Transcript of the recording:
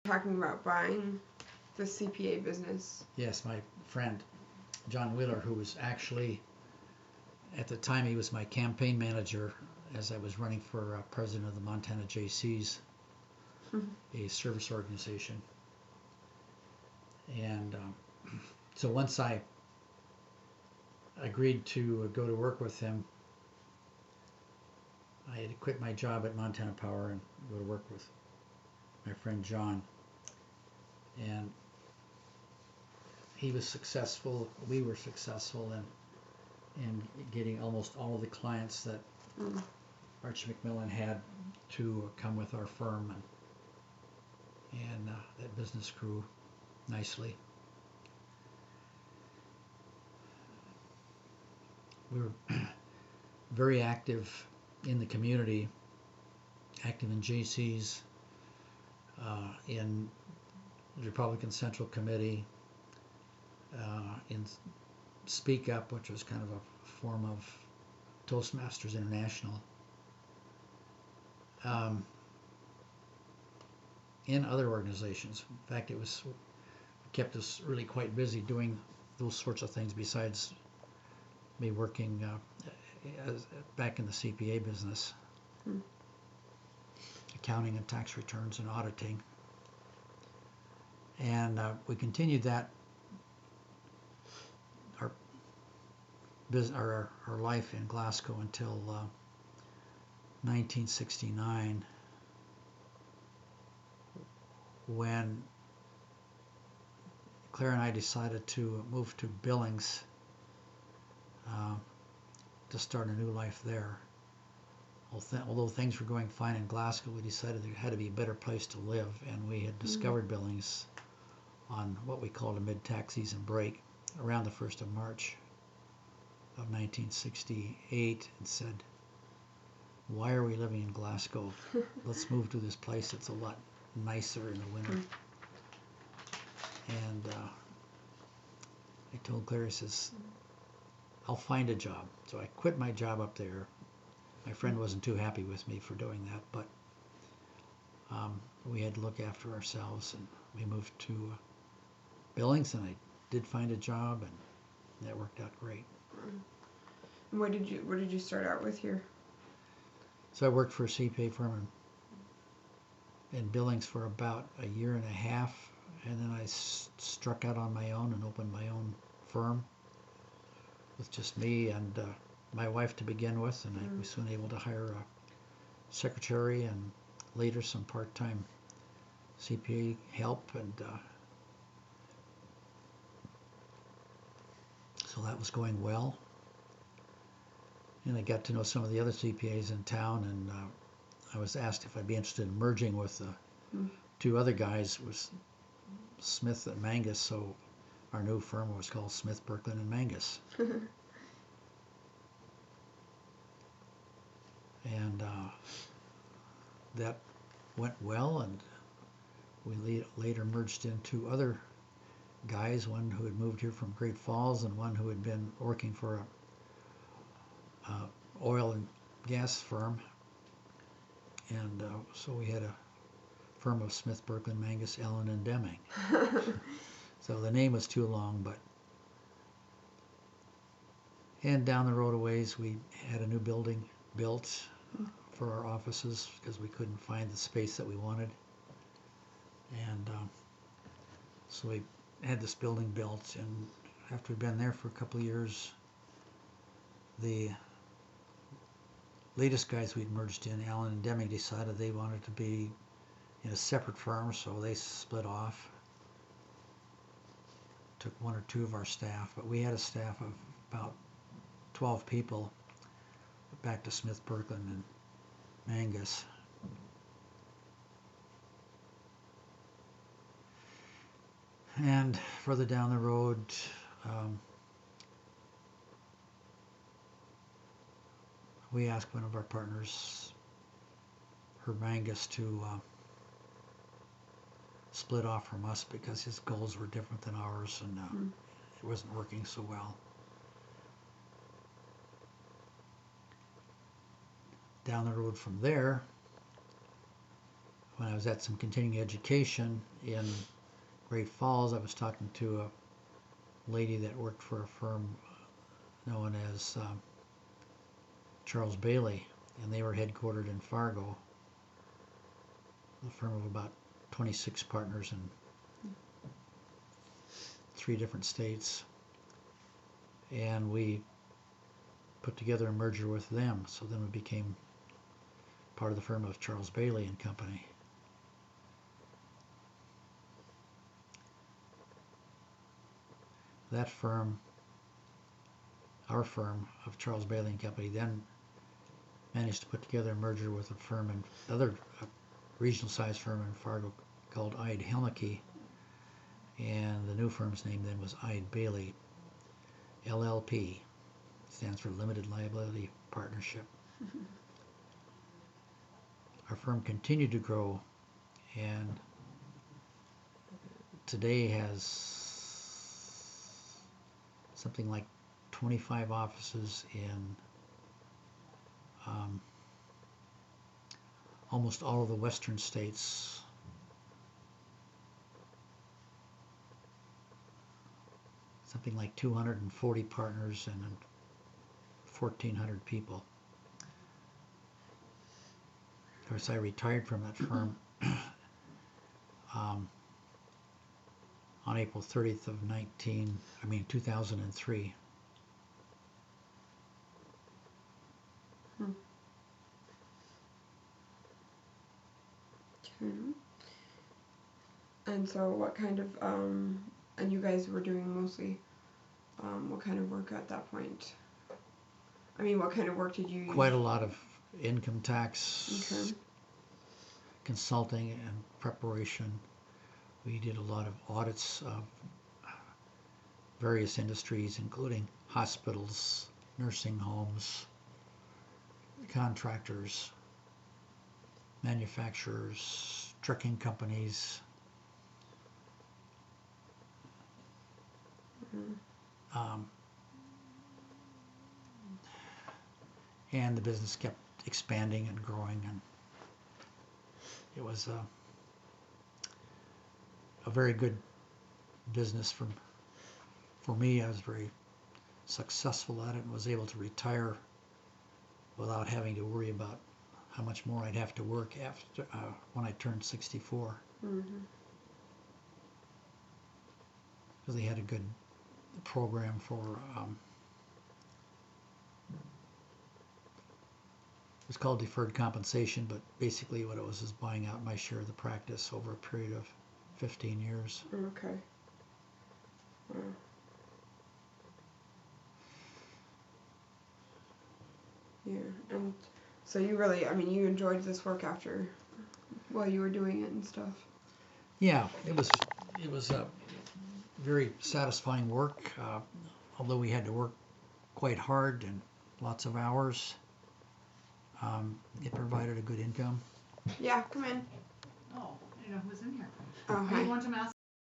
talking about buying the CPA business. Yes, my friend John Wheeler, who was actually, at the time, he was my campaign manager as I was running for president of the Montana JCs, a service organization. And so once I agreed to go to work with him, I had to quit my job at Montana Power and go to work with my friend John. And he was successful, we were successful in getting almost all of the clients that Archie McMillan had to come with our firm, and that business grew nicely. We were very active in the community, active in JCs, in the Republican Central Committee, in Speak Up, which was kind of a form of Toastmasters International, in other organizations. In fact, it kept us really quite busy doing those sorts of things besides me working back in the CPA business, accounting and tax returns and auditing. And we continued that, our life in Glasgow until 1969, when Claire and I decided to move to Billings to start a new life there. Although things were going fine in Glasgow, we decided there had to be a better place to live, and we had discovered Billings on what we called a mid-tax season break around the 1st of March of 1968, and said, why are we living in Glasgow? Let's move to this place that's a lot nicer in the winter. And I told Claire, I says, I'll find a job. So I quit my job up there. My friend wasn't too happy with me for doing that, but we had to look after ourselves, and we moved to Billings, and I did find a job, and that worked out great. And what did you start out with here? So I worked for a CPA firm in Billings for about a year and a half, and then I struck out on my own and opened my own firm with just me and my wife to begin with, and I was soon able to hire a secretary and later some part-time CPA help, and so that was going well. And I got to know some of the other CPAs in town, and I was asked if I'd be interested in merging with two other guys. It was Smith and Mangus, so our new firm was called Smith, Berklin and Mangus. And that went well, and we later merged into other guys, one who had moved here from Great Falls and one who had been working for a oil and gas firm. And so we had a firm of Smith, Berklin, Mangus, Allen, and Deming. So the name was too long, but... And down the road a ways, we had a new building built for our offices because we couldn't find the space that we wanted. And so we had this building built, and after we'd been there for a couple of years, the latest guys we'd merged in, Allen and Deming, decided they wanted to be in a separate firm, so they split off. Took one or two of our staff, but we had a staff of about 12 people back to Smith, Berklin, and Mangus. And further down the road, we asked one of our partners, Herb Mangus, to split off from us because his goals were different than ours, and it wasn't working so well. Down the road from there, when I was at some continuing education in Great Falls, I was talking to a lady that worked for a firm known as Charles Bailey, and they were headquartered in Fargo, a firm of about 26 partners in 3 different states. And we put together a merger with them, so then we became part of the firm of Charles Bailey and Company. That firm, our firm of Charles Bailey and Company, then managed to put together a merger with a firm and another regional sized firm in Fargo called Ide Helmke, and the new firm's name then was Ide Bailey LLP. Stands for Limited Liability Partnership. Our firm continued to grow and today has something like 25 offices in almost all of the western states. Something like 240 partners and 1,400 people. Of course, I retired from that firm on April 30th of 2003. Okay. And so what kind of, and you guys were doing mostly, what kind of work at that point? I mean, what kind of work did you use? Quite a lot of income tax, Okay. consulting and preparation. We did a lot of audits of various industries, including hospitals, nursing homes, contractors, manufacturers, trucking companies. And the business kept expanding and growing, and it was a very good business for me. I was very successful at it and was able to retire without having to worry about how much more I'd have to work after when I turned 64. Because they had a good program for it was called deferred compensation, but basically what it was is buying out my share of the practice over a period of 15 years. Okay. Wow. Yeah, and so you really, I mean, you enjoyed this work after, while you were doing it and stuff. Yeah, it was very satisfying work, although we had to work quite hard and lots of hours. It provided a good income. Yeah, come in. Oh, I didn't know who was in here. Oh, Are hi. you want to ask?